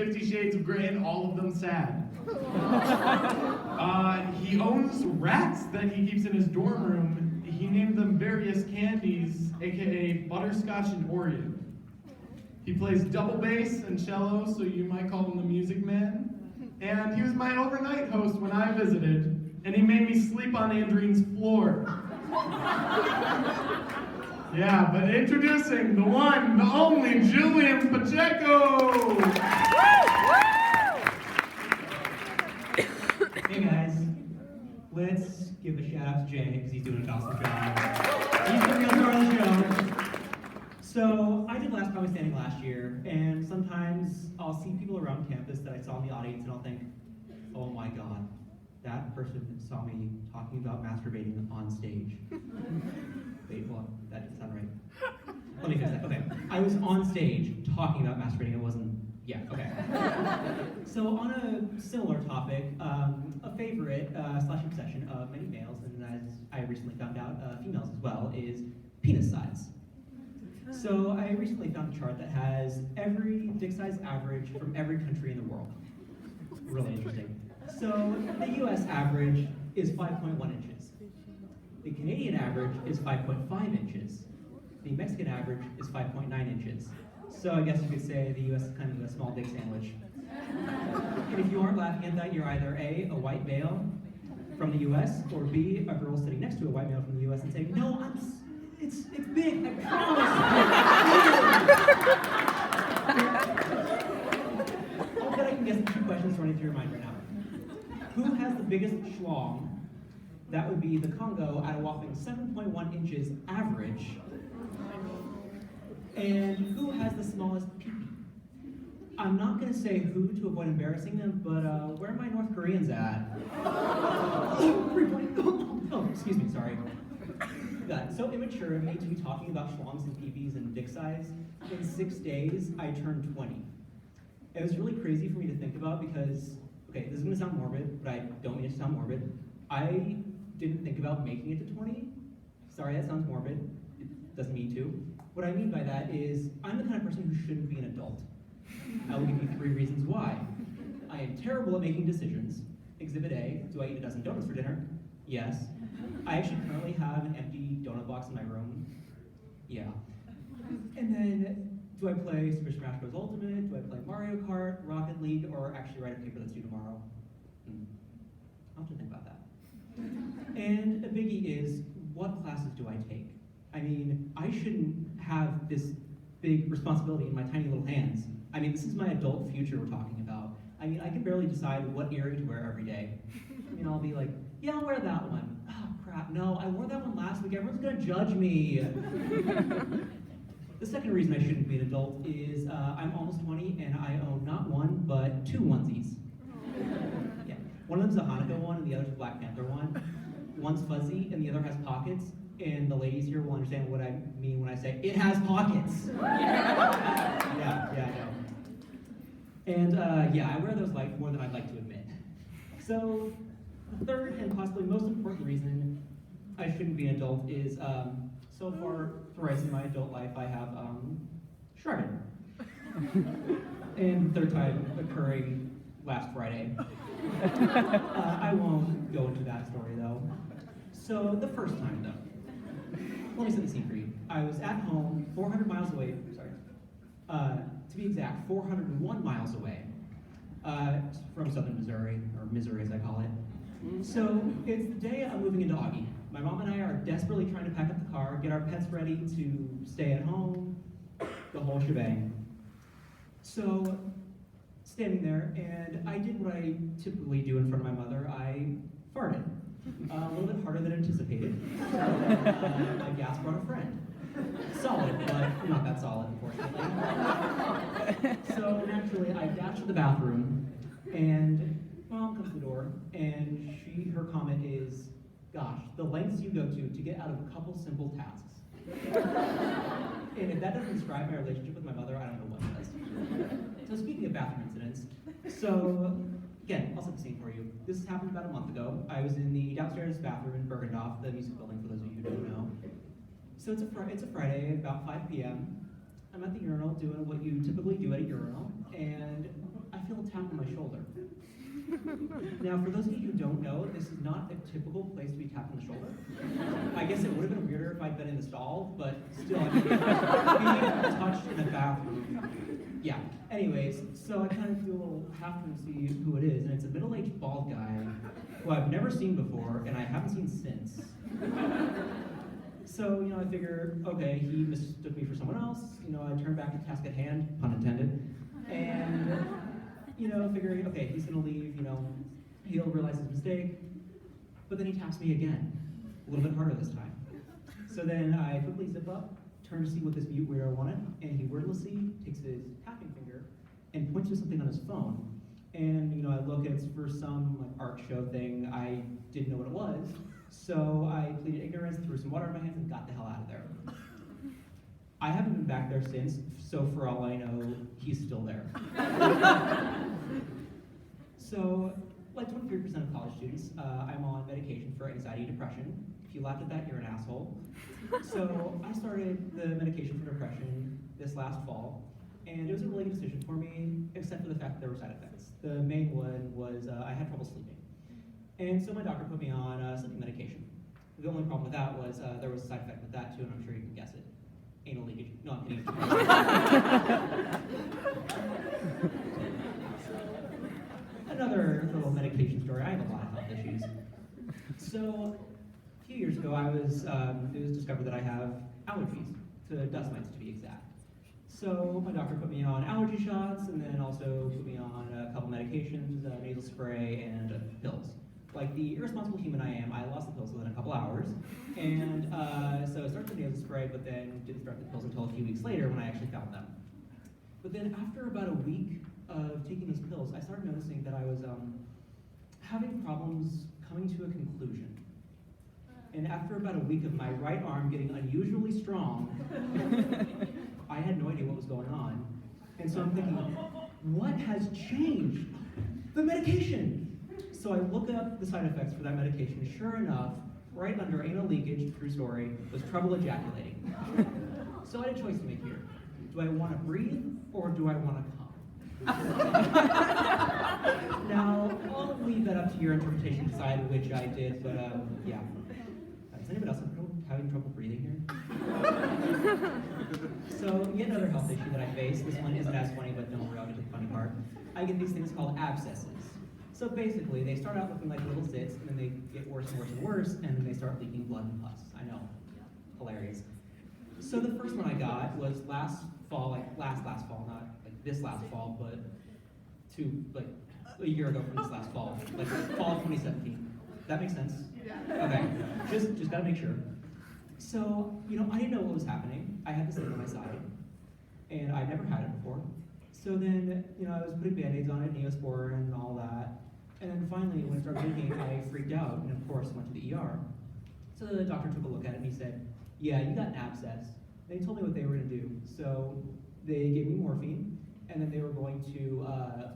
50 Shades of Grey and all of them sad. He owns rats that he keeps in his dorm room. He named them various candies, aka butterscotch and Oreo. He plays double bass and cello, so you might call him the Music Man. And he was my overnight host when I visited, and he made me sleep on Andrine's floor. Yeah, but introducing the one, the only Julian Pacheco! Hey guys, let's give a shout out to Jay, because he's doing an awesome job. He's the real star of the show. So, I did Last Comic Standing last year, and sometimes I'll see people around campus that I saw in the audience, and I'll think, oh my god, that person saw me talking about masturbating on stage. Wait, hold on, that didn't sound right. Let me fix that, okay. I was on stage talking about masturbating, it wasn't, yeah, okay. So on a similar topic, a favorite slash obsession of many males, and as I recently found out, females as well, is penis size. So I recently found a chart that has every dick size average from every country in the world. Really interesting. So the US average is 5.1 inches. The Canadian average is 5.5 inches. The Mexican average is 5.9 inches. So I guess you could say the US is kind of a small dick sandwich. And if you aren't laughing at that, you're either A, a white male from the US, or B, a girl sitting next to a white male from the US and saying, no, it's big, I promise. I'll bet I can guess the two questions running through your mind right now. Who has the biggest schlong? That would be the Congo at a whopping 7.1 inches average. And who has the smallest pee-pee? I'm not going to say who to avoid embarrassing them, but where are my North Koreans at? Oh, excuse me, sorry. God, so immature of me to be talking about schlongs and pee-pees and dick size. In 6 days, I turned 20. It was really crazy for me to think about because, okay, this is going to sound morbid, but I don't mean it to sound morbid. I didn't think about making it to 20. Sorry, that sounds morbid. It doesn't mean to. What I mean by that is, I'm the kind of person who shouldn't be an adult. I will give you 3 reasons why. I am terrible at making decisions. Exhibit A, do I eat a dozen donuts for dinner? Yes. I actually currently have an empty donut box in my room. Yeah. And then, do I play Super Smash Bros. Ultimate? Do I play Mario Kart, Rocket League, or actually write a paper that's due tomorrow? I'll have to think about that. And a biggie is, what classes do I take? I mean, I shouldn't have this big responsibility in my tiny little hands. I mean, this is my adult future we're talking about. I mean, I can barely decide what earring to wear every day. I mean, I'll be like, yeah, I'll wear that one. Oh, crap, no, I wore that one last week. Everyone's gonna judge me. The second reason I shouldn't be an adult is I'm almost 20 and I own not one, but 2 onesies. Yeah. One of them's a Hanukkah one and the other's a Black Panther one. One's fuzzy and the other has pockets. And the ladies here will understand what I mean when I say, it has pockets. Yeah, I know. And yeah, I wear those like more than I'd like to admit. So, the third and possibly most important reason I shouldn't be an adult is, so far thrice in my adult life, I have shredded. And third time occurring last Friday. I won't go into that story though. So, the first time though. Let me set the scene for you. I was at home, 400 miles away, to be exact, 401 miles away from southern Missouri, or Missouri as I call it. So it's the day I'm moving into Augie. My mom and I are desperately trying to pack up the car, get our pets ready to stay at home, the whole shebang. So, standing there, and I did what I typically do in front of my mother. I farted. A little bit harder than anticipated. I gas brought a friend. Solid, but not that solid, unfortunately. So naturally, I dash to the bathroom, and Mom comes to the door, and her comment is, gosh, the lengths you go to get out of a couple simple tasks. And if that doesn't describe my relationship with my mother, I don't know what does. So speaking of bathroom incidents, so again, I'll set the scene for you. This happened about a month ago. I was in the downstairs bathroom in Bergendorf, the music building, for those of you who don't know. So it's a Friday, about 5 p.m. I'm at the urinal doing what you typically do at a urinal, and I Now, for those of you who don't know, this is not a typical place to be tapped on the shoulder. I guess it would have been weirder if I'd been in the stall, but still, I mean, being touched in a bathroom. Yeah. Anyways, so I kind of do a little half to see who it is, and it's a middle-aged bald guy who I've never seen before, and I haven't seen since. So, I figure, okay, he mistook me for someone else. I turn back to task at hand, pun intended, and figure, okay, he's gonna leave. He'll realize his mistake, but then he taps me again, a little bit harder this time. So then I quickly zip up, turn to see what this mute weirdo wanted, and he wordlessly takes his tapping finger and points to something on his phone. And I look, it's for some art show thing. I didn't know what it was, so I pleaded ignorance, threw some water in my hands, and got the hell out of there. I haven't been back there since, so for all I know, he's still there. So, like 23% of college students, I'm on medication for anxiety and depression. If you laughed at that, you're an asshole. So I started the medication for depression this last fall, and it was a really good decision for me, except for the fact that there were side effects. The main one was I had trouble sleeping. And so my doctor put me on sleeping medication. The only problem with that was there was a side effect with that too, and I'm sure you can guess it. Anal leakage. No, I'm kidding. Another little medication story. I have a lot of health issues. So, a few years ago, it was discovered that I have allergies to dust mites, to be exact. So my doctor put me on allergy shots, and then also put me on a couple medications, nasal spray, and pills. Like the irresponsible human I am, I lost the pills within a couple hours, and so I started the nasal spray, but then didn't start the pills until a few weeks later when I actually found them. But then after about a week of taking these pills, I started noticing that I was having problems coming to a conclusion. And after about a week of my right arm getting unusually strong, I had no idea what was going on. And so I'm thinking, what has changed? The medication! So I look up the side effects for that medication. Sure enough, right under anal leakage, true story, was trouble ejaculating. So I had a choice to make here. Do I want to breathe, or do I want to come? Now, I'll leave that up to your interpretation to decide which I did, but yeah. Does anyone else having trouble breathing here? So, yet another health issue that I face. This one isn't as funny, but don't worry, I'll get to the funny part. I get these things called abscesses. So basically, they start out looking like little zits, and then they get worse and worse and worse, and then they start leaking blood and pus. I know, hilarious. So the first one I got was last fall, last fall, not like this last fall, but a year ago from this last fall, like fall of 2017. That makes sense? Yeah. Okay, just gotta make sure. So, I didn't know what was happening. I had this thing on my side, and I'd never had it before. So then, I was putting Band-Aids on it, Neosporin and all that. And then finally, when it started leaking, I freaked out, and of course went to the ER. So the doctor took a look at it, and he said, yeah, you got an abscess. They told me what they were gonna do. So they gave me morphine, and then they were going to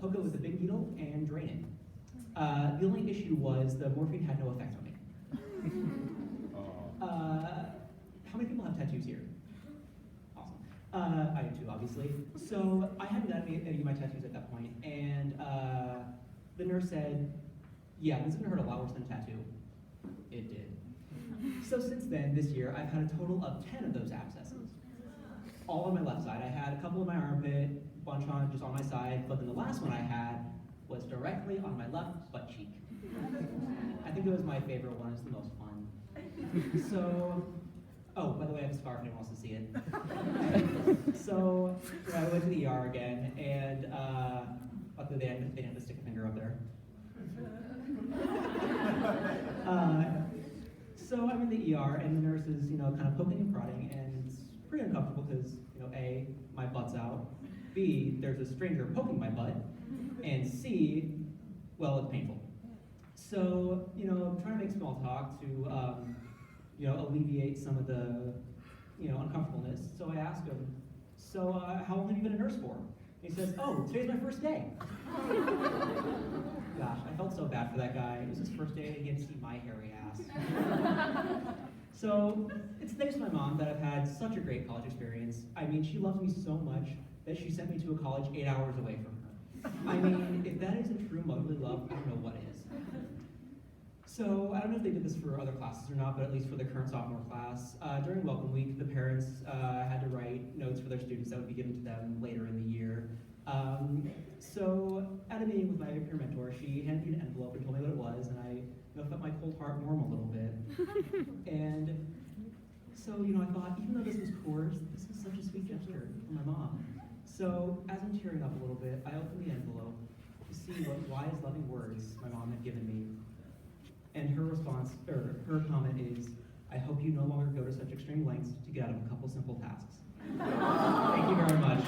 hook it with a big needle and drain it. The only issue was the morphine had no effect on me. How many people have tattoos here? Awesome. I do too, obviously. So I hadn't done any of my tattoos at that point, and the nurse said, yeah, this is gonna hurt a lot worse than a tattoo. It did. So since then, this year, I've had a total of 10 of those abscesses. All on my left side. I had a couple in my armpit, a bunch on just on my side, but then the last one I had was directly on my left butt cheek. I think it was my favorite one, it's the most fun. So, oh, by the way, I have a scar if anyone wants to see it. So, I went to the ER again, and luckily they didn't have to stick a finger up there. So I'm in the ER, and the nurse is, kind of poking and prodding, and it's pretty uncomfortable because, A, my butt's out, B, there's a stranger poking my butt, and C, well, it's painful. So, I'm trying to make small talk to, alleviate some of the, uncomfortableness. So I asked him, so how long have you been a nurse for? And he says, oh, today's my first day. Gosh, I felt so bad for that guy. It was his first day, and he had to see my hairy ass. So, it's thanks to my mom that I've had such a great college experience. I mean, she loves me so much that she sent me to a college 8 hours away from her. I mean, if that isn't true motherly love, I don't know what is. So I don't know if they did this for other classes or not, but at least for the current sophomore class, during Welcome Week, the parents had to write notes for their students that would be given to them later in the year. So at a meeting with my peer mentor, she handed me an envelope and told me what it was, and I felt my cold heart warm a little bit. And so, I thought, even though this was coarse, this was such a sweet gesture from my mom. So as I'm tearing up a little bit, I opened the envelope to see what wise, loving words my mom had given me. And her response, or her comment is, I hope you no longer go to such extreme lengths to get out of a couple simple tasks. Thank you very much.